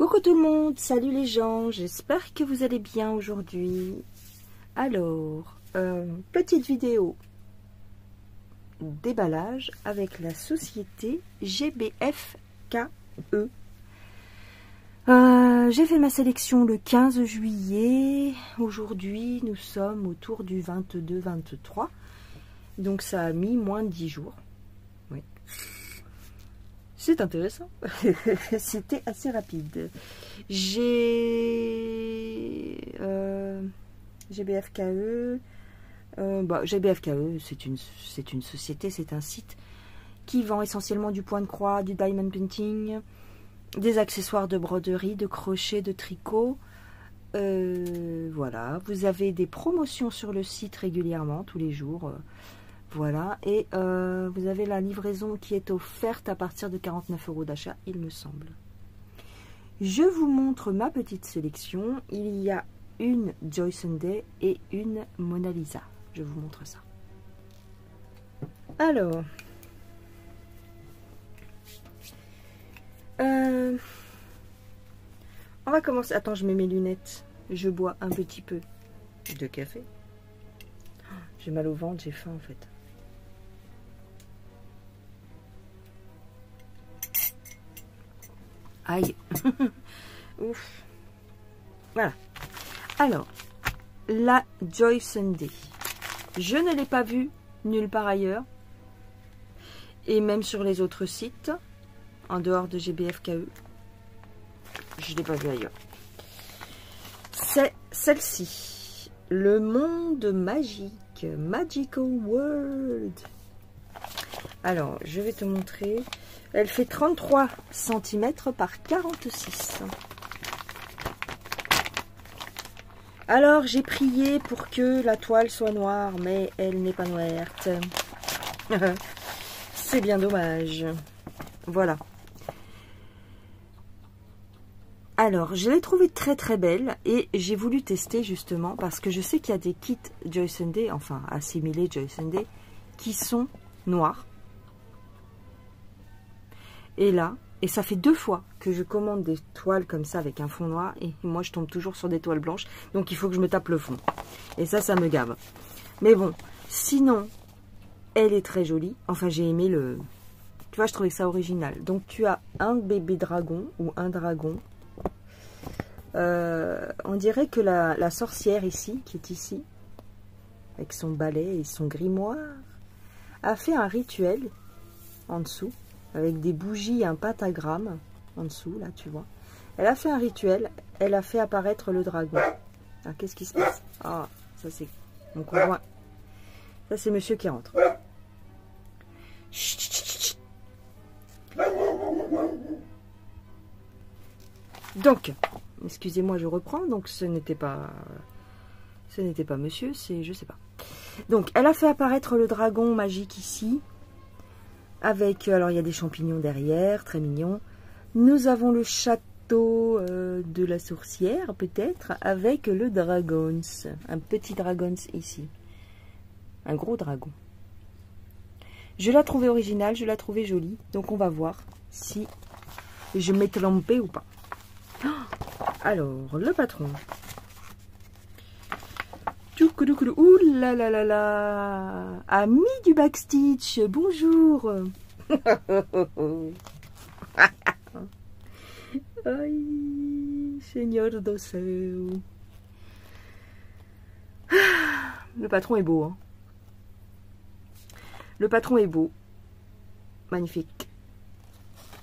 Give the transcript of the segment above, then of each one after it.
Coucou tout le monde, salut les gens, j'espère que vous allez bien aujourd'hui. Alors, petite vidéo déballage avec la société GBF-KE. J'ai fait ma sélection le 15 juillet, aujourd'hui nous sommes autour du 22-23, donc ça a mis moins de 10 jours. Oui. C'est intéressant, c'était assez rapide. J'ai GBF-KE. GBF-KE, c'est une société, c'est un site qui vend essentiellement du point de croix, du diamond painting, des accessoires de broderie, de crochet, de tricot. Voilà, vous avez des promotions sur le site régulièrement, tous les jours. Voilà, et vous avez la livraison qui est offerte à partir de 49 € d'achat, il me semble. Je vous montre ma petite sélection. Il y a une Joy Sunday et une Mona Lisa. Je vous montre ça. Alors, on va commencer. Attends, je mets mes lunettes. Je bois un petit peu de café. J'ai mal au ventre, j'ai faim en fait. Aïe. Ouf. Voilà. Alors, la Joy Sunday. Je ne l'ai pas vue nulle part ailleurs. Et même sur les autres sites, en dehors de GBF-KE. Je ne l'ai pas vue ailleurs. C'est celle-ci. Le monde magique. Magical World. Alors, je vais te montrer. Elle fait 33 cm par 46. Alors, j'ai prié pour que la toile soit noire, mais elle n'est pas noire. C'est bien dommage. Voilà. Alors, je l'ai trouvée très très belle et j'ai voulu tester justement parce que je sais qu'il y a des kits Joy Sunday, enfin assimilés Joy Sunday, qui sont noirs. Et là, et ça fait 2 fois que je commande des toiles comme ça avec un fond noir et moi je tombe toujours sur des toiles blanches, donc il faut que je me tape le fond. Et ça me gave. Mais bon, sinon, elle est très jolie. Enfin, j'ai aimé le... Tu vois, je trouvais ça original. Donc tu as un bébé dragon ou un dragon. On dirait que la sorcière ici, qui est ici, avec son balai et son grimoire, a fait un rituel en dessous. Avec des bougies, un pentagramme en dessous, là, tu vois. Elle a fait un rituel, elle a fait apparaître le dragon. Ah, qu'est-ce qui se passe? Ah, ça c'est mon conjoint. Ça c'est monsieur qui rentre. Chut, chut, chut. Donc, excusez-moi, je reprends. Donc, ce n'était pas monsieur, c'est, je sais pas. Donc, elle a fait apparaître le dragon magique ici. Avec, alors il y a des champignons derrière, très mignon. Nous avons le château de la sorcière, peut-être, avec le dragons. Un petit dragons ici. Un gros dragon. Je l'ai trouvée originale, je l'ai trouvée jolie. Donc on va voir si je m'ai trompée ou pas. Alors, le patron. Ouh là là là là. Ami du backstitch, bonjour. Aïe, Seigneur do céu. Le patron est beau, hein. Le patron est beau. Magnifique.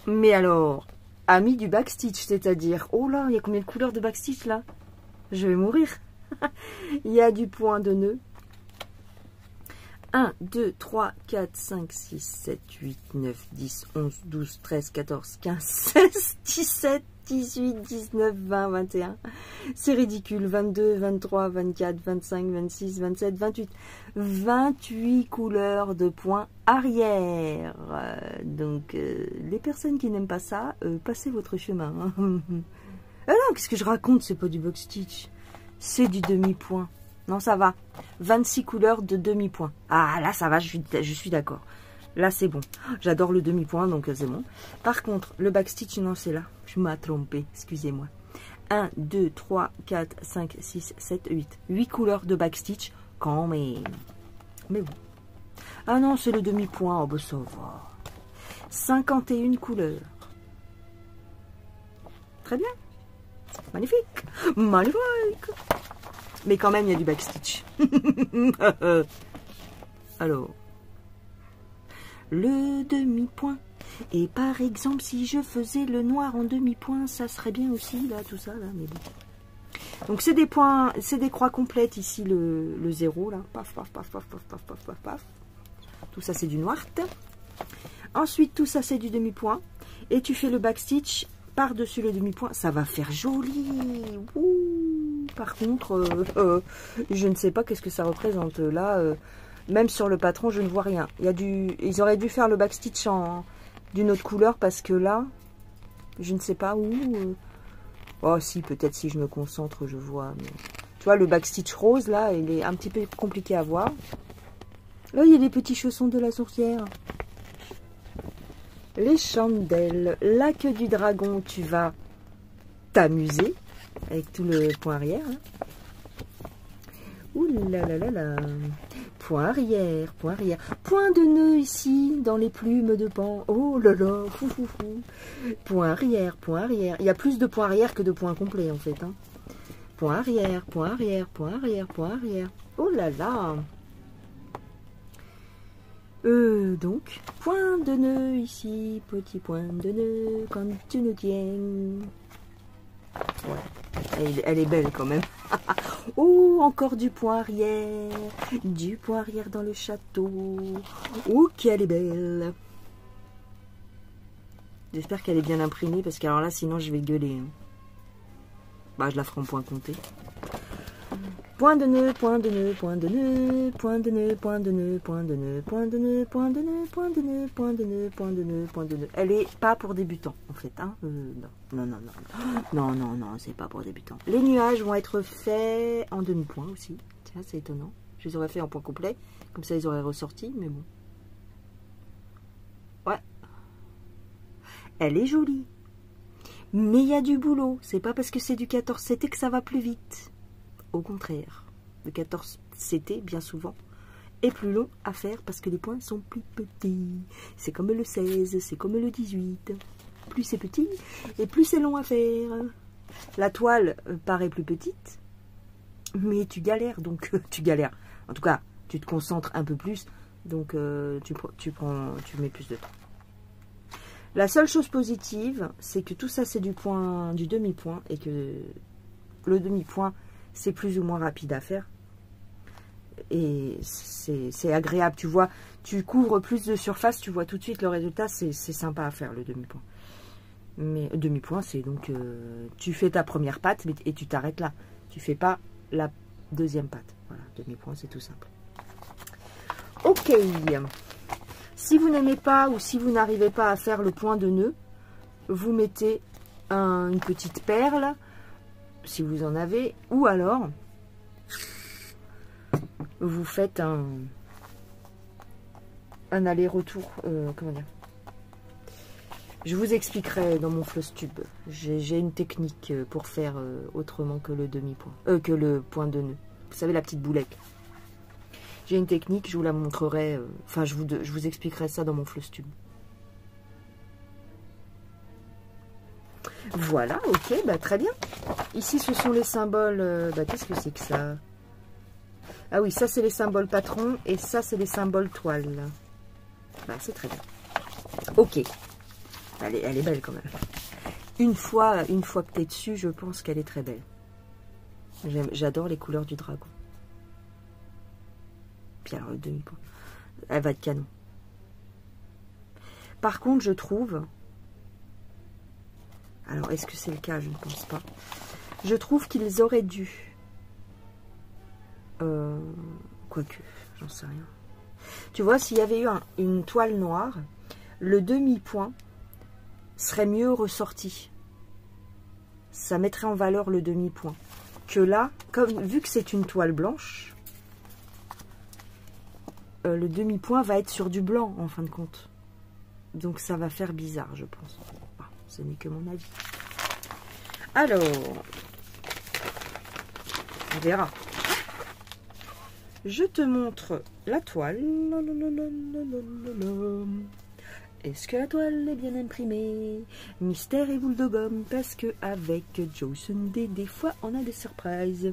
Mais alors, ami du backstitch, c'est-à-dire... Oh là, il y a combien de couleurs de backstitch là? Je vais mourir. Il y a du point de nœud. 1, 2, 3, 4, 5, 6, 7, 8, 9, 10, 11, 12, 13, 14, 15, 16, 17, 18, 19, 20, 21. C'est ridicule. 22, 23, 24, 25, 26, 27, 28. 28 couleurs de points arrière. Donc, les personnes qui n'aiment pas ça, passez votre chemin. Hein. Ah non, qu'est-ce que je raconte? C'est pas du box stitch. C'est du demi-point. Non, ça va. 26 couleurs de demi-point. Ah, là, ça va, je suis d'accord. Là, c'est bon. J'adore le demi-point, donc c'est bon. Par contre, le backstitch, non, c'est là. Je m'ai trompée, excusez-moi. 1, 2, 3, 4, 5, 6, 7, 8. 8 couleurs de backstitch, quand même. Mais bon. Ah non, c'est le demi-point. Oh, bah ça va. 51 couleurs. Très bien. Magnifique. Magnifique. Mais quand même, il y a du backstitch. Alors. Le demi-point. Et par exemple, si je faisais le noir en demi-point, ça serait bien aussi, là, tout ça, là, mais bon. Donc, c'est des points, c'est des croix complètes ici, le 0, là. Paf, paf, paf, paf, paf, paf, paf, paf, paf. Tout ça, c'est du noir. Ensuite, tout ça, c'est du demi-point. Et tu fais le backstitch par-dessus le demi-point. Ça va faire joli. Ouh. Par contre, je ne sais pas qu'est-ce que ça représente. Là, même sur le patron, je ne vois rien. Il y a ils auraient dû faire le backstitch d'une autre couleur parce que là, je ne sais pas où. Oh si, peut-être si je me concentre, je vois. Mais... Tu vois, le backstitch rose, là, il est un petit peu compliqué à voir. Là, il y a les petits chaussons de la sorcière. Les chandelles, la queue du dragon, tu vas t'amuser avec tout le point arrière. Hein. Ouh là là là là. Point arrière, point arrière. Point de nœud ici, dans les plumes de pan. Oh là là, fou fou fou. Point arrière, point arrière. Il y a plus de points arrière que de points complets en fait. Hein. Point arrière, point arrière, point arrière, point arrière. Oh là là. Donc, point de nœud ici, petit point de nœud, quand tu nous tiens. Ouais, elle est belle quand même. Oh, encore du point arrière dans le château. Oh, qu'elle est belle. J'espère qu'elle est bien imprimée, parce qu'alors là, sinon je vais gueuler. Hein. Bah, je la ferai en point compté. Point de nœud, point de nœud, point de nœud, point de nœud, point de nœud, point de nœud, point de nœud, point de nœud, point de nœud, point de nœud, point de nœud, point de nœud. Elle est pas pour débutants, en fait. Hein non, c'est pas pour débutants. Les nuages vont être faits en demi-point aussi. Tiens, c'est étonnant. Je les aurais fait en point complet. Comme ça, ils auraient ressorti, mais bon. Ouais. Elle est jolie. Mais il y a du boulot. C'est pas parce que c'est du 14 CT que ça va plus vite. Au contraire, le 14 CT, bien souvent, est plus long à faire parce que les points sont plus petits. C'est comme le 16, c'est comme le 18. Plus c'est petit et plus c'est long à faire. La toile paraît plus petite, mais tu galères, donc tu galères. En tout cas, tu te concentres un peu plus, donc tu mets plus de temps. La seule chose positive, c'est que tout ça, c'est du demi-point, et que le demi-point, c'est plus ou moins rapide à faire. Et c'est agréable, tu vois. Tu couvres plus de surface, tu vois tout de suite le résultat, c'est sympa à faire, le demi-point. Mais demi-point, c'est donc... tu fais ta première patte et tu t'arrêtes là. Tu fais pas la deuxième patte. Voilà, demi-point, c'est tout simple. Ok. Si vous n'aimez pas ou si vous n'arrivez pas à faire le point de nœud, vous mettez une petite perle, si vous en avez, ou alors vous faites un aller-retour, comment dire, je vous expliquerai dans mon Flosstube. J'ai une technique pour faire autrement que le demi-point, que le point de nœud. Vous savez, la petite boulette. J'ai une technique, je vous la montrerai, enfin je vous expliquerai ça dans mon Flosstube. Voilà, ok, bah très bien. Ici, ce sont les symboles... qu'est-ce que c'est que ça? Ah oui, ça, c'est les symboles patrons. Et ça, c'est les symboles toile. Bah, c'est très bien. Ok. Elle est belle, quand même. Une fois que tu es dessus, je pense qu'elle est très belle. J'adore les couleurs du dragon. Puis alors, le demi-point. Elle va être canon. Par contre, je trouve... Alors, est-ce que c'est le cas? Je ne pense pas. Je trouve qu'ils auraient dû... quoique, j'en sais rien. Tu vois, s'il y avait eu une toile noire, le demi-point serait mieux ressorti. Ça mettrait en valeur le demi-point. Que là, vu que c'est une toile blanche, le demi-point va être sur du blanc, en fin de compte. Donc, ça va faire bizarre, je pense. Enfin, ce n'est que mon avis. Alors, on verra. Je te montre la toile. Est-ce que la toile est bien imprimée? Mystère et boule de gomme, parce que avec Joe Sunday, des fois, on a des surprises.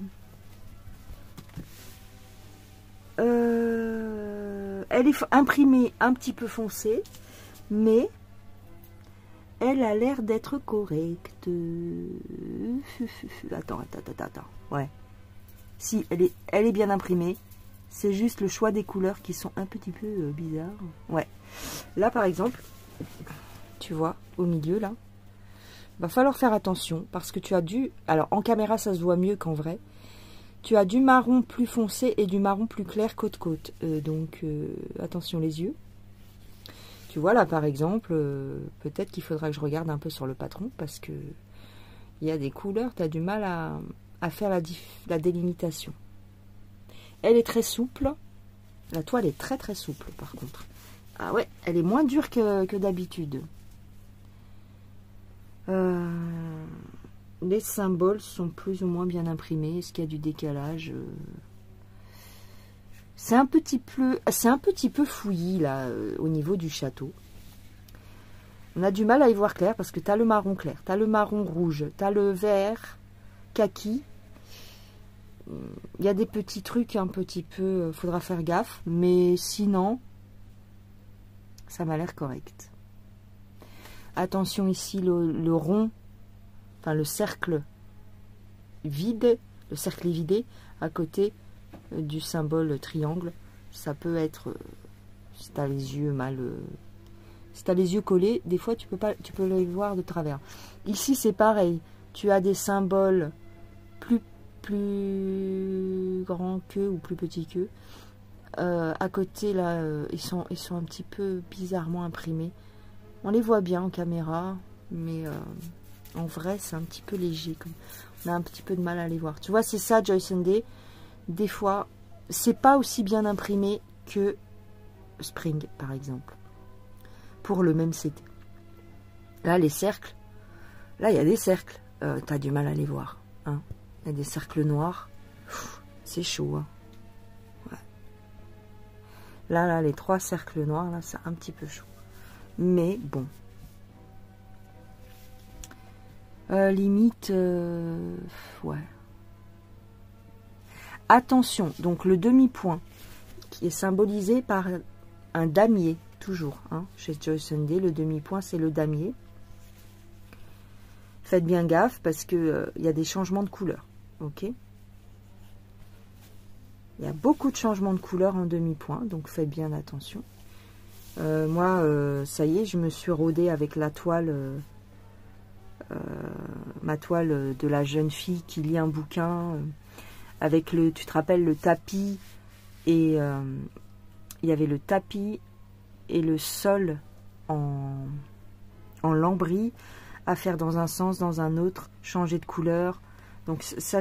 Elle est imprimée un petit peu foncée, mais elle a l'air d'être correcte. Attends. Ouais. Si, elle est bien imprimée. C'est juste le choix des couleurs qui sont un petit peu bizarres. Ouais. Là, par exemple, tu vois, au milieu, là, va falloir faire attention parce que tu as du... Alors, en caméra, ça se voit mieux qu'en vrai. Tu as du marron plus foncé et du marron plus clair côte-côte. Donc, attention les yeux. Tu vois, là, par exemple, peut-être qu'il faudra que je regarde un peu sur le patron parce que il y a des couleurs, tu as du mal à faire la délimitation. Elle est très souple. La toile est très très souple par contre. Ah ouais, elle est moins dure que d'habitude. Les symboles sont plus ou moins bien imprimés. Est-ce qu'il y a du décalage? C'est un petit peu fouillis là au niveau du château. On a du mal à y voir clair parce que tu as le marron clair, tu as le marron rouge, tu as le vert kaki. Il y a des petits trucs un petit peu, faudra faire gaffe, mais sinon, ça m'a l'air correct. Attention ici, le rond, enfin le cercle vide, le cercle est vidé à côté du symbole triangle. Ça peut être, si tu as les yeux mal, si tu as les yeux collés, des fois tu peux les voir de travers. Ici c'est pareil, tu as des symboles plus grand qu'eux ou plus petit qu'eux. À côté là, ils sont un petit peu bizarrement imprimés. On les voit bien en caméra, mais en vrai c'est un petit peu léger. On a un petit peu de mal à les voir. Tu vois, c'est ça Joy Sunday. Des fois, c'est pas aussi bien imprimé que Spring par exemple. Pour le même CD. Là, les cercles, là il y a des cercles. T'as du mal à les voir. Hein. Il y a des cercles noirs. C'est chaud. Hein. Ouais. Là, les 3 cercles noirs, là, c'est un petit peu chaud. Mais bon. Limite, ouais. Attention, donc le demi-point qui est symbolisé par un damier, toujours. Hein, chez Joy Sunday, le demi-point, c'est le damier. Faites bien gaffe parce que y a des changements de couleur. Ok. Il y a beaucoup de changements de couleur en demi-point, donc faites bien attention. Moi, ça y est, je me suis rodée avec la toile, ma toile de la jeune fille qui lit un bouquin, avec le, tu te rappelles, le tapis, et il y avait le tapis et le sol en lambris, à faire dans un sens, dans un autre, changer de couleur. Donc ça,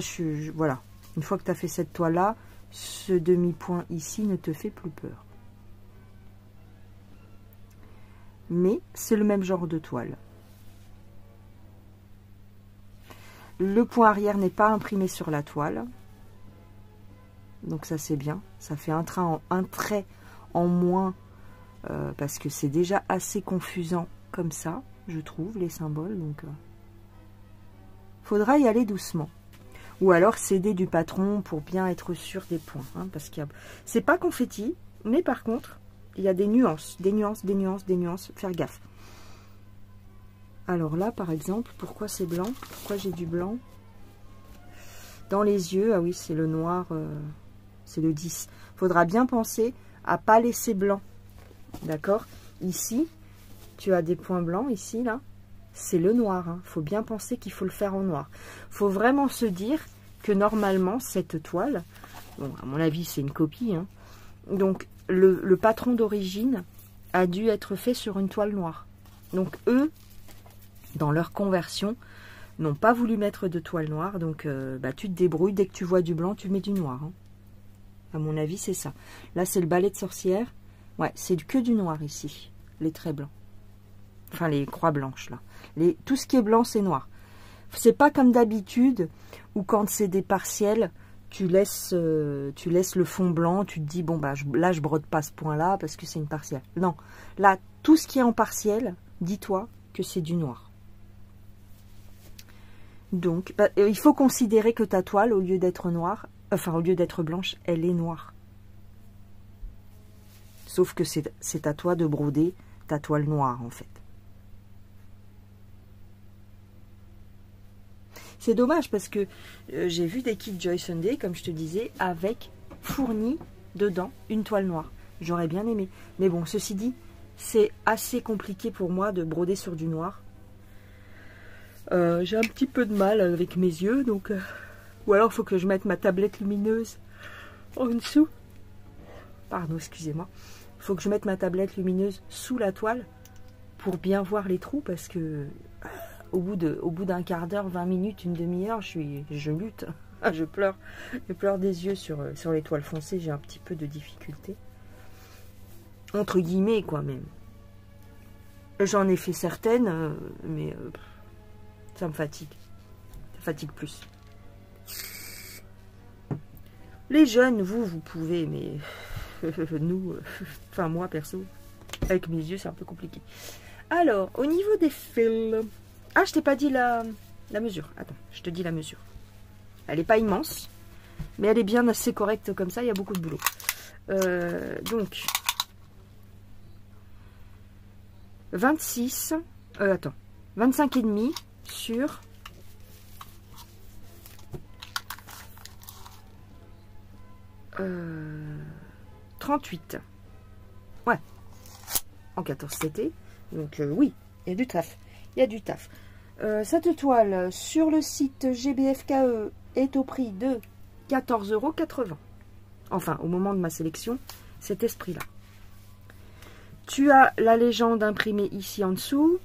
voilà. Une fois que tu as fait cette toile-là, ce demi-point ici ne te fait plus peur. Mais c'est le même genre de toile. Le point arrière n'est pas imprimé sur la toile. Donc ça c'est bien. Ça fait un trait en moins parce que c'est déjà assez confusant comme ça, je trouve, les symboles. Donc faudra y aller doucement. Ou alors s'aider du patron pour bien être sûr des points. Hein, parce qu'il y a... C'est pas confetti, mais par contre, il y a des nuances. Des nuances. Faire gaffe. Alors là, par exemple, pourquoi c'est blanc? Pourquoi j'ai du blanc? Dans les yeux, ah oui, c'est le noir, c'est le 10. Faudra bien penser à pas laisser blanc. D'accord? Ici, tu as des points blancs, ici, là. C'est le noir. Hein. Faut bien penser qu'il faut le faire en noir. Faut vraiment se dire que normalement, cette toile, bon, à mon avis, c'est une copie. Hein. Donc, le patron d'origine a dû être fait sur une toile noire. Donc, eux, dans leur conversion, n'ont pas voulu mettre de toile noire. Donc, bah, tu te débrouilles. Dès que tu vois du blanc, tu mets du noir. Hein. À mon avis, c'est ça. Là, c'est le balai de sorcière. Ouais, c'est que du noir ici. Les traits blancs. Enfin, les croix blanches, là. Tout ce qui est blanc, c'est noir. C'est pas comme d'habitude, où quand c'est des partiels, tu laisses le fond blanc, tu te dis, bon, bah, là, je brode pas ce point-là, parce que c'est une partielle. Non. Là, tout ce qui est en partiel, dis-toi que c'est du noir. Donc, bah, il faut considérer que ta toile, au lieu d'être noire, enfin, au lieu d'être blanche, elle est noire. Sauf que c'est à toi de broder ta toile noire, en fait. C'est dommage parce que j'ai vu des kits Joy Sunday, comme je te disais, avec fourni dedans une toile noire. J'aurais bien aimé. Mais bon, ceci dit, c'est assez compliqué pour moi de broder sur du noir. J'ai un petit peu de mal avec mes yeux, donc... ou alors, il faut que je mette ma tablette lumineuse en dessous. Pardon, excusez-moi. Il faut que je mette ma tablette lumineuse sous la toile pour bien voir les trous, parce que au bout d'un quart d'heure, 20 minutes, une demi-heure, je lutte. Je pleure. Je pleure des yeux sur les toiles foncées. J'ai un petit peu de difficulté. Entre guillemets, quoi, même. J'en ai fait certaines, mais... ça me fatigue. Ça fatigue plus. Les jeunes, vous pouvez, mais nous, enfin moi perso, avec mes yeux, c'est un peu compliqué. Alors, au niveau des fils... Ah, je t'ai pas dit la mesure. Attends, je te dis la mesure. Elle n'est pas immense, mais elle est bien assez correcte comme ça, il y a beaucoup de boulot. Donc, 26... attends, 25,5 sur... 38. Ouais. En 14 CT. Donc oui, il y a du taf. Il y a du taf. Cette toile sur le site GBFKE est au prix de 14,80 €. Enfin, au moment de ma sélection, cet esprit-là. Tu as la légende imprimée ici en dessous.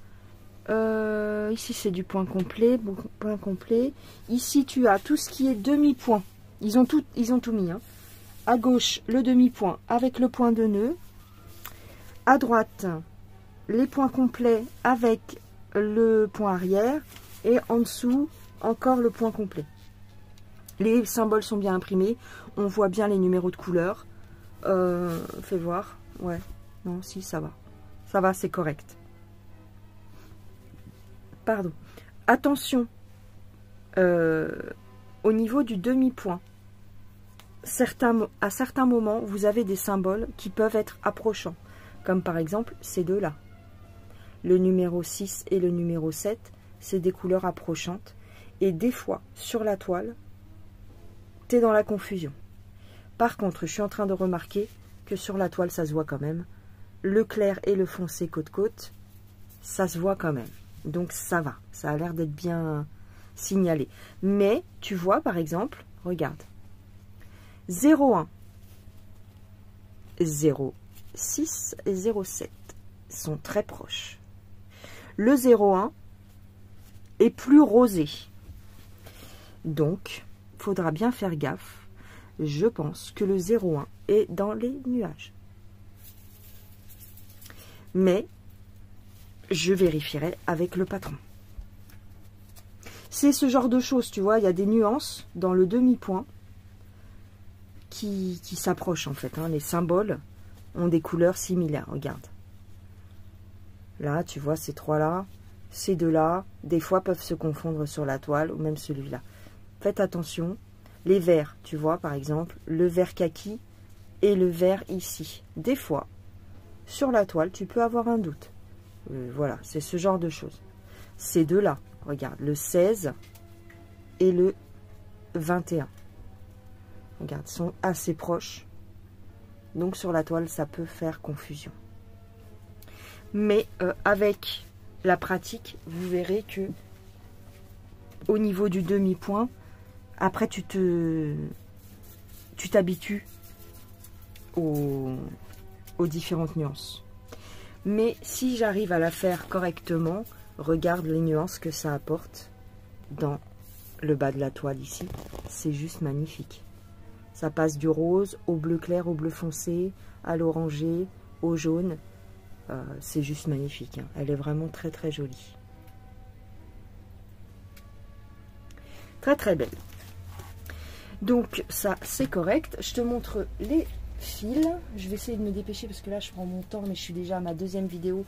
Ici, c'est du point complet. Point complet. Ici, tu as tout ce qui est demi-point. Ils ont tout mis, hein. À gauche, le demi-point avec le point de nœud. À droite, les points complets avec le point arrière. Et en dessous, encore le point complet. Les symboles sont bien imprimés. On voit bien les numéros de couleur. Fais voir. Ouais. Non, si, ça va. Ça va, c'est correct. Pardon. Attention. Au niveau du demi-point. À certains moments, vous avez des symboles qui peuvent être approchants, comme par exemple ces deux-là. Le numéro 6 et le numéro 7, c'est des couleurs approchantes. Et des fois, sur la toile, tu es dans la confusion. Par contre, je suis en train de remarquer que sur la toile, ça se voit quand même. Le clair et le foncé côte-côte, ça se voit quand même. Donc ça va, ça a l'air d'être bien signalé. Mais, tu vois, par exemple, regarde. 0,1, 0,6 et 0,7 sont très proches. Le 0,1 est plus rosé. Donc, il faudra bien faire gaffe. Je pense que le 0,1 est dans les nuages. Mais, je vérifierai avec le patron. C'est ce genre de choses, tu vois, il y a des nuances dans le demi-point qui s'approchent en fait. Hein. Les symboles ont des couleurs similaires, regarde. Là, tu vois, ces trois-là, ces deux-là, des fois peuvent se confondre sur la toile, ou même celui-là. Faites attention. Les verts, tu vois, par exemple, le vert kaki et le vert ici. Des fois, sur la toile, tu peux avoir un doute. Voilà, c'est ce genre de choses. Ces deux-là, regarde, le 16 et le 21. Regarde, ils sont assez proches. Donc, sur la toile, ça peut faire confusion. Mais avec la pratique, vous verrez que au niveau du demi-point, après, tu t'habitues aux différentes nuances. Mais si j'arrive à la faire correctement, regarde les nuances que ça apporte dans le bas de la toile ici. C'est juste magnifique. Ça passe du rose au bleu clair, au bleu foncé, à l'orangé, au jaune. C'est juste magnifique, hein. Elle est vraiment très très jolie. Très très belle. Donc ça c'est correct. Je te montre les fils. Je vais essayer de me dépêcher parce que là je prends mon temps, mais je suis déjà à ma deuxième vidéo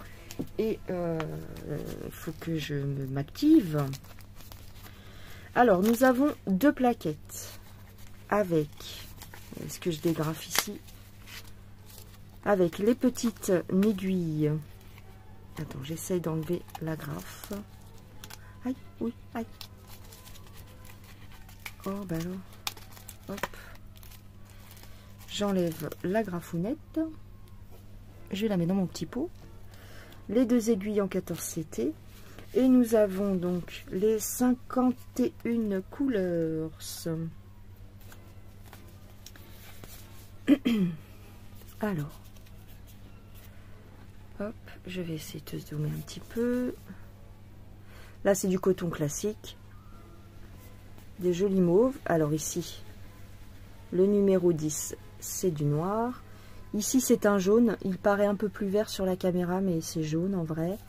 et il faut que je m'active. Alors nous avons deux plaquettes avec, est-ce que je dégrafe ici, avec les petites aiguilles. Attends, j'essaye d'enlever la grafe. Aïe, oui, aïe. Oh, bah alors. Hop. J'enlève la grafounette. Je la mets dans mon petit pot. Les deux aiguilles en 14 CT. Et nous avons donc les 51 couleurs. Alors. Hop, je vais essayer de zoomer un petit peu. Là, c'est du coton classique. Des jolis mauves. Alors ici, le numéro 10, c'est du noir. Ici, c'est un jaune. Il paraît un peu plus vert sur la caméra, mais c'est jaune en vrai.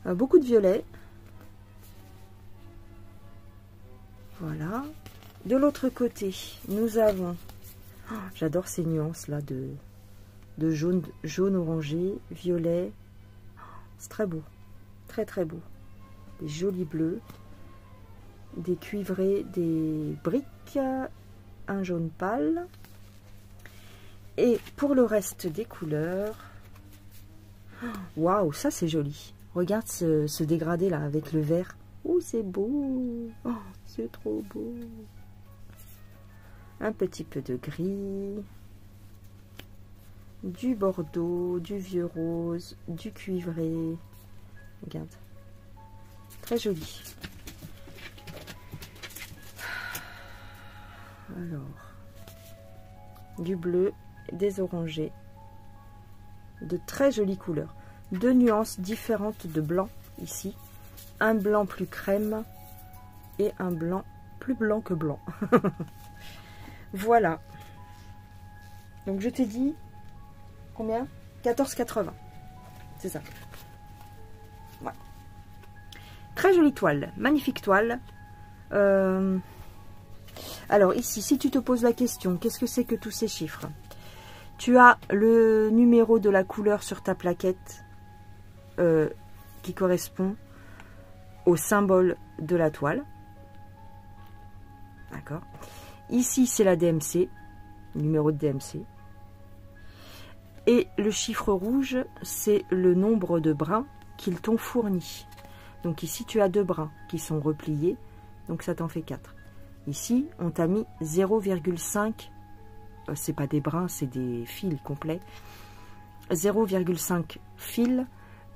Beaucoup de violet. Voilà. De l'autre côté, nous avons... Oh, j'adore ces nuances-là de jaune, jaune orangé, violet. C'est très beau. Très très beau. Des jolis bleus. Des cuivrés, des briques, un jaune pâle. Et pour le reste des couleurs, waouh, ça c'est joli. Regarde ce dégradé là avec le vert. Oh, c'est beau. Oh, c'est trop beau. Un petit peu de gris, du bordeaux, du vieux rose, du cuivré. Regarde, très joli. Alors, du bleu, des orangés, de très jolies couleurs, deux nuances différentes de blanc ici, un blanc plus crème et un blanc plus blanc que blanc. Voilà. Donc je t'ai dit combien? 14,80. C'est ça. Ouais. Très jolie toile, magnifique toile. Alors ici, si tu te poses la question, qu'est-ce que c'est que tous ces chiffres? Tu as le numéro de la couleur sur ta plaquette qui correspond au symbole de la toile. D'accord. Ici, c'est la DMC, numéro de DMC. Et le chiffre rouge, c'est le nombre de brins qu'ils t'ont fourni. Donc ici, tu as 2 brins qui sont repliés, donc ça t'en fait 4. Ici, on t'a mis 0,5, c'est pas des brins, c'est des fils complets. 0,5 fils,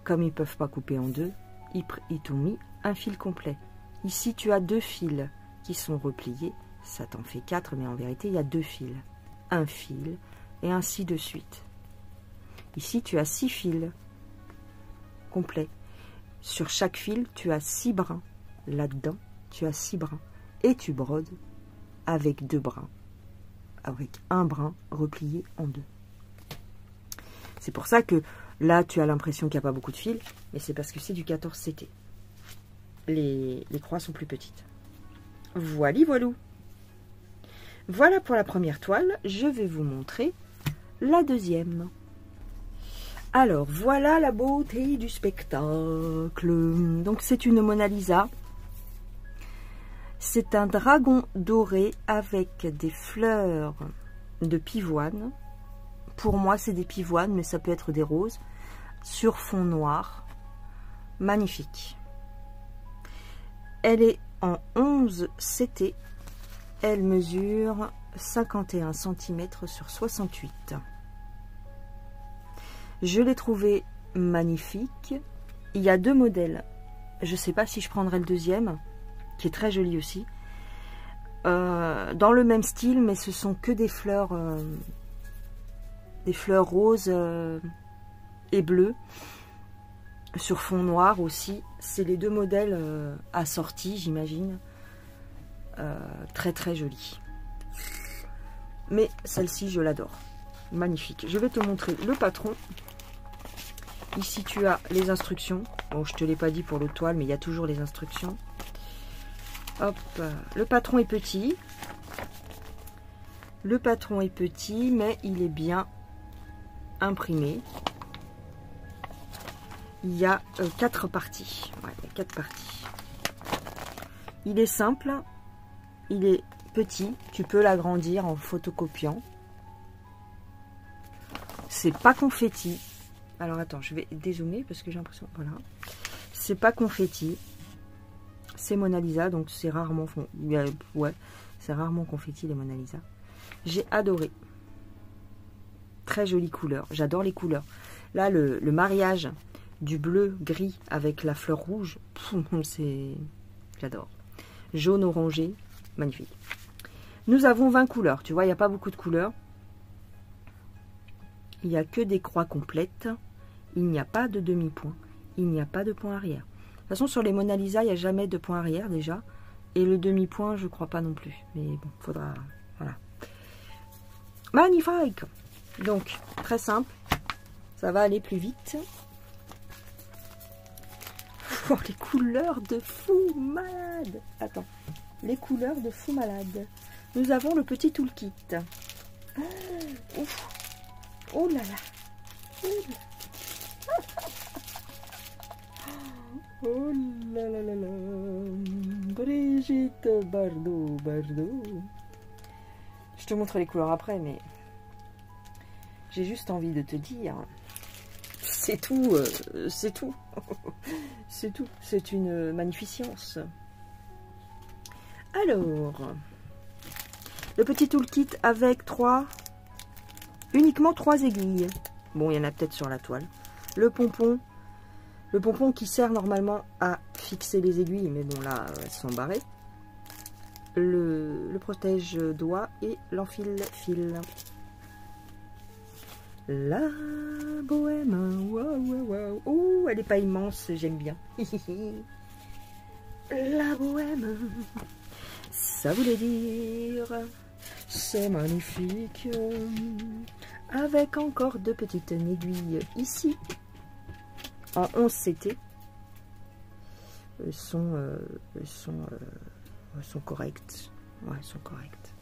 comme ils ne peuvent pas couper en deux, ils t'ont mis un fil complet. Ici, tu as 2 fils qui sont repliés, ça t'en fait 4, mais en vérité, il y a 2 fils. Un fil, et ainsi de suite. Ici, tu as 6 fils complets. Sur chaque fil, tu as 6 brins. Là-dedans, tu as 6 brins. Et tu brodes avec 2 brins. Avec un brin replié en 2. C'est pour ça que là, tu as l'impression qu'il n'y a pas beaucoup de fils, mais c'est parce que c'est du 14 CT. Les croix sont plus petites. Voilà, voilou. Voilà pour la première toile. Je vais vous montrer la deuxième. Alors, voilà la beauté du spectacle. Donc, c'est une Mona Lisa. C'est un dragon doré avec des fleurs de pivoine. Pour moi, c'est des pivoines, mais ça peut être des roses. Sur fond noir. Magnifique. Elle est en 11 CT. Elle mesure 51 cm sur 68. Je l'ai trouvée magnifique. Il y a 2 modèles. Je ne sais pas si je prendrai le deuxième, qui est très joli aussi. Dans le même style, mais ce sont que des fleurs roses et bleues. Sur fond noir aussi. C'est les 2 modèles assortis, j'imagine. Très très jolis. mais celle-ci, je l'adore. Magnifique. Je vais te montrer le patron. Ici, tu as les instructions. Bon, je te l'ai pas dit pour le toile, mais il y a toujours les instructions. Hop, le patron est petit. Le patron est petit, mais il est bien imprimé. Il y a 4 parties. Ouais, il y a 4 parties. Il est simple. Il est petit. Tu peux l'agrandir en photocopiant. C'est pas confetti. Alors attends, je vais dézoomer parce que j'ai l'impression... Voilà. C'est pas confetti. C'est Mona Lisa, donc c'est rarement... Ouais, c'est rarement confetti les Mona Lisa. J'ai adoré. Très jolie couleur. J'adore les couleurs. Là, le mariage du bleu gris avec la fleur rouge, c'est... J'adore. Jaune orangé, magnifique. Nous avons 20 couleurs. Tu vois, il n'y a pas beaucoup de couleurs. Il n'y a que des croix complètes. Il n'y a pas de demi-point. Il n'y a pas de point arrière. De toute façon, sur les Mona Lisa, il n'y a jamais de point arrière déjà. Et le demi-point, je ne crois pas non plus. Mais bon, faudra... Voilà. Magnifique! Donc, très simple. Ça va aller plus vite. Oh, les couleurs de fou malade! Attends. Les couleurs de fou malade. Nous avons le petit toolkit. Oh, ouf. Oh là là. Oh là là là là. Brigitte Bardot. Je te montre les couleurs après, mais j'ai juste envie de te dire, c'est tout, c'est tout. C'est tout. C'est une magnificence. Alors, le petit toolkit avec uniquement 3 aiguilles. Bon, il y en a peut-être sur la toile. Le pompon qui sert normalement à fixer les aiguilles, mais bon là, elles sont barrées. Le protège-doigt et l'enfile-fil. La bohème, waouh. Oh, elle n'est pas immense, j'aime bien. La bohème, ça voulait dire, c'est magnifique. Avec encore 2 petites aiguilles ici, en 11 CT. Elles sont correctes. Ouais, elles sont correctes.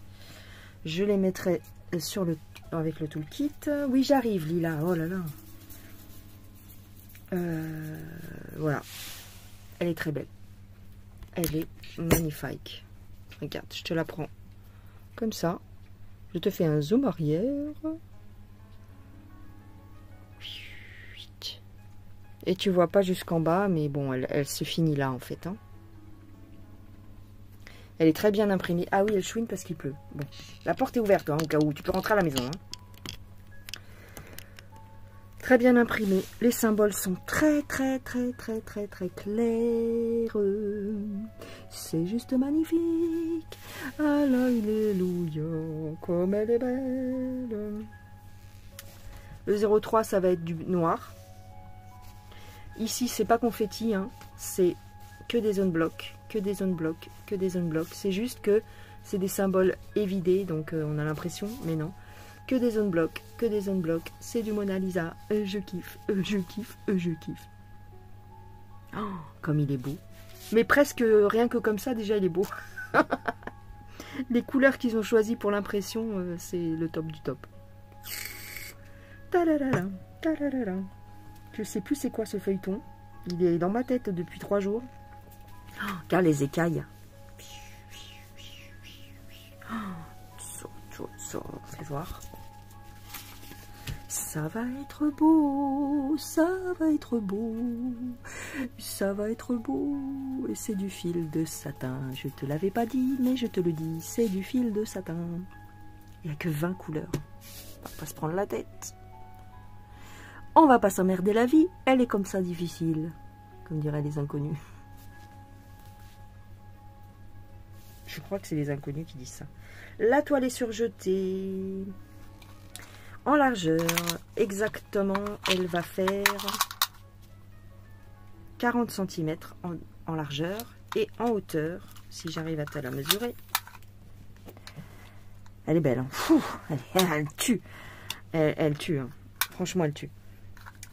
Je les mettrai sur avec le toolkit. Oui, j'arrive, Lila. Oh là là. Voilà. Elle est très belle. Elle est magnifique. Regarde, je te la prends comme ça. Je te fais un zoom arrière. Et tu vois pas jusqu'en bas, mais bon, elle se finit là en fait. Hein. Elle est très bien imprimée. Ah oui, elle chouine parce qu'il pleut. Bon, la porte est ouverte, hein, au cas où. Tu peux rentrer à la maison. Hein. Très bien imprimée. Les symboles sont très clairs. C'est juste magnifique. Alléluia, comme elle est belle. Le 03, ça va être du noir. Ici, c'est pas confetti, hein. C'est que des zones blocs, C'est juste que c'est des symboles évidés, donc on a l'impression, mais non. Que des zones blocs, C'est du Mona Lisa. Je kiffe. Oh, comme il est beau. Mais presque rien que comme ça, déjà, il est beau. Les couleurs qu'ils ont choisies pour l'impression, c'est le top du top. Talalala. Je sais plus c'est quoi ce feuilleton. Il est dans ma tête depuis 3 jours. Oh, regarde les écailles. Fais voir. Ça va être beau. Et c'est du fil de satin. Je te l'avais pas dit, mais je te le dis. C'est du fil de satin. Il n'y a que 20 couleurs. On va pas se prendre la tête. On va pas s'emmerder la vie. Elle est comme ça difficile. Comme diraient les inconnus. Je crois que c'est les inconnus qui disent ça. La toile est surjetée. En largeur, exactement, elle va faire 40 cm en largeur. Et en hauteur, si j'arrive à te la mesurer, Elle est belle. Hein. Fou, elle tue. Elle tue. Hein. Franchement, elle tue.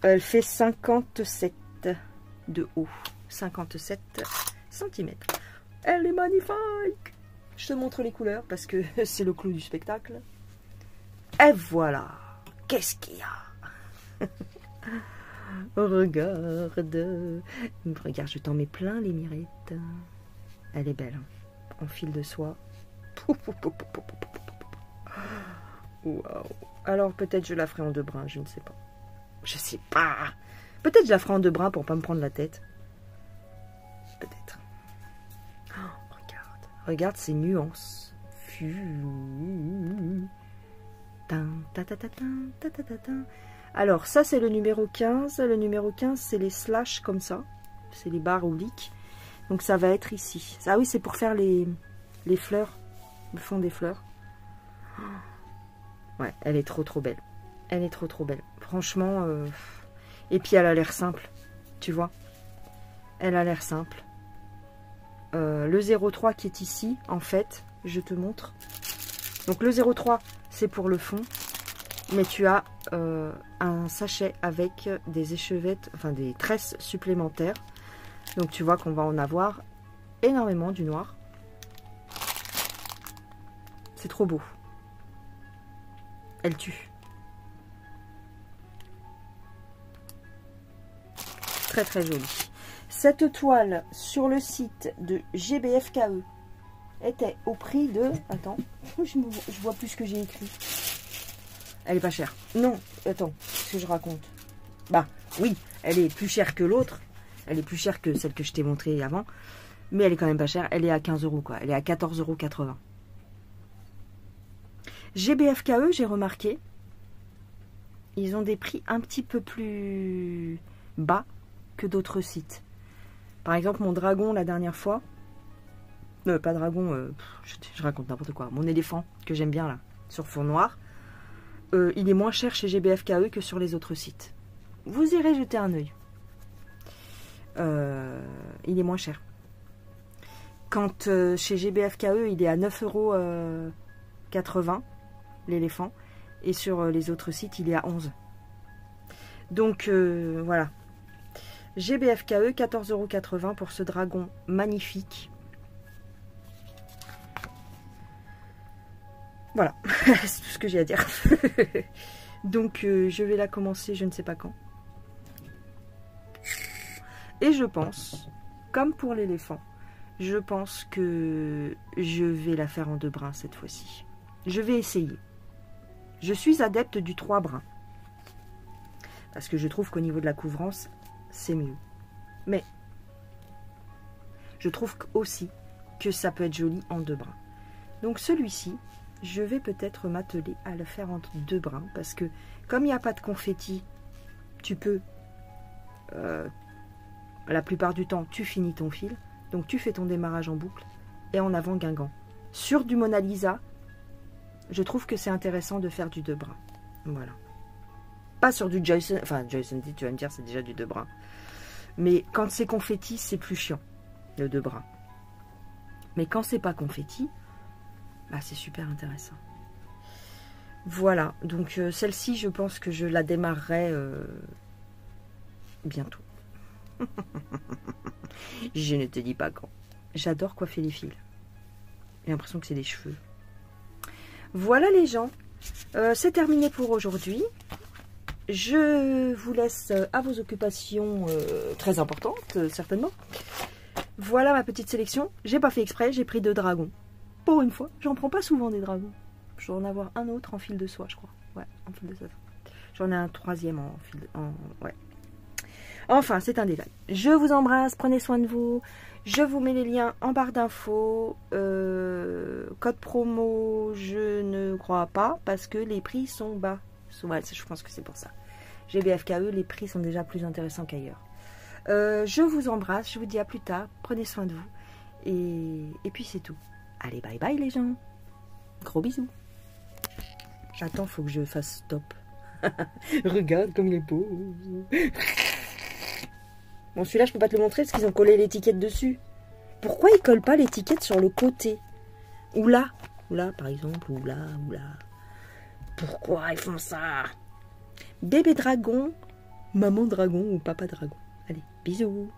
Elle fait 57 de haut. 57 cm. Elle est magnifique. Je te montre les couleurs parce que c'est le clou du spectacle. Et voilà. Qu'est-ce qu'il y a? Regarde. Regarde, je t'en mets plein les mirettes. Elle est belle. En fil de soie. Waouh. Alors peut-être je la ferai en 2 brins, je ne sais pas. Je sais pas. Peut-être je la ferai en 2 brins pour pas me prendre la tête. Peut-être. Oh, regarde. Regarde ces nuances. Alors ça c'est le numéro 15. Le numéro 15 c'est les slash comme ça. C'est les barres obliques. Donc ça va être ici. Ah oui, c'est pour faire les fleurs. Le fond des fleurs. Ouais, elle est trop belle. Elle est trop belle. Franchement. Et puis elle a l'air simple. Tu vois. Elle a l'air simple. Le 03 qui est ici, en fait, je te montre. Donc le 03, c'est pour le fond. Mais tu as un sachet avec des échevettes, enfin des tresses supplémentaires. Donc tu vois qu'on va en avoir énormément du noir. C'est trop beau. Elle tue. Très jolie. Cette toile sur le site de GBFKE était au prix de... Attends, je vois plus ce que j'ai écrit. Elle est pas chère. Non, attends, ce que je raconte. Bah oui, elle est plus chère que l'autre. Elle est plus chère que celle que je t'ai montrée avant. Mais elle est quand même pas chère. Elle est à 15 € quoi. Elle est à 14,80 €. GBFKE, j'ai remarqué, ils ont des prix un petit peu plus bas que d'autres sites. Par exemple, mon dragon, la dernière fois, pas dragon, je raconte n'importe quoi, mon éléphant, que j'aime bien là, sur fond noir, il est moins cher chez GBFKE que sur les autres sites. Vous irez jeter un œil. Il est moins cher. Quand chez GBFKE, il est à 9,80 € l'éléphant, et sur les autres sites, il est à 11. Donc voilà. GBFKE, 14,80 € pour ce dragon magnifique. Voilà, c'est tout ce que j'ai à dire. Donc je vais la commencer, je ne sais pas quand. Et je pense, comme pour l'éléphant, je pense que je vais la faire en 2 brins cette fois-ci. Je vais essayer. Je suis adepte du 3 brins. Parce que je trouve qu'au niveau de la couvrance, c'est mieux. Mais je trouve aussi que ça peut être joli en 2 brins. Donc celui-ci, je vais peut-être m'atteler à le faire en 2 brins. Parce que comme il n'y a pas de confetti, tu peux, la plupart du temps, tu finis ton fil. Donc tu fais ton démarrage en boucle et en avant guingant. Sur du Mona Lisa, je trouve que c'est intéressant de faire du 2 brins. Voilà. Pas sur du Joyce, enfin Joyce & D, tu vas me dire, c'est déjà du 2 brins. Mais quand c'est confetti, c'est plus chiant, le 2 brins. Mais quand c'est pas confetti, bah c'est super intéressant. Voilà, donc celle-ci, je pense que je la démarrerai bientôt. Je ne te dis pas quand. J'adore coiffer les fils. J'ai l'impression que c'est des cheveux. Voilà les gens. C'est terminé pour aujourd'hui. Je vous laisse à vos occupations très importantes, certainement. Voilà ma petite sélection. J'ai pas fait exprès, j'ai pris 2 dragons. Pour une fois, j'en prends pas souvent des dragons. Je dois en avoir un autre en fil de soie, je crois. Ouais, en fil de soie. J'en ai un 3e en fil de... ouais. Enfin, c'est un détail. Je vous embrasse, prenez soin de vous. Je vous mets les liens en barre d'infos. Code promo, je ne crois pas, parce que les prix sont bas. Ouais, je pense que c'est pour ça. GBFKE, les prix sont déjà plus intéressants qu'ailleurs. Je vous embrasse, je vous dis à plus tard. Prenez soin de vous. Et puis c'est tout. Allez, bye bye les gens. Gros bisous. Attends, faut que je fasse stop. Regarde comme il est beau. Bon, celui-là, je peux pas te le montrer parce qu'ils ont collé l'étiquette dessus. Pourquoi ils collent pas l'étiquette sur le côté? Ou là? Ou là, par exemple, ou là, ou là. Pourquoi ils font ça? Bébé dragon, maman dragon ou papa dragon. Allez, bisous.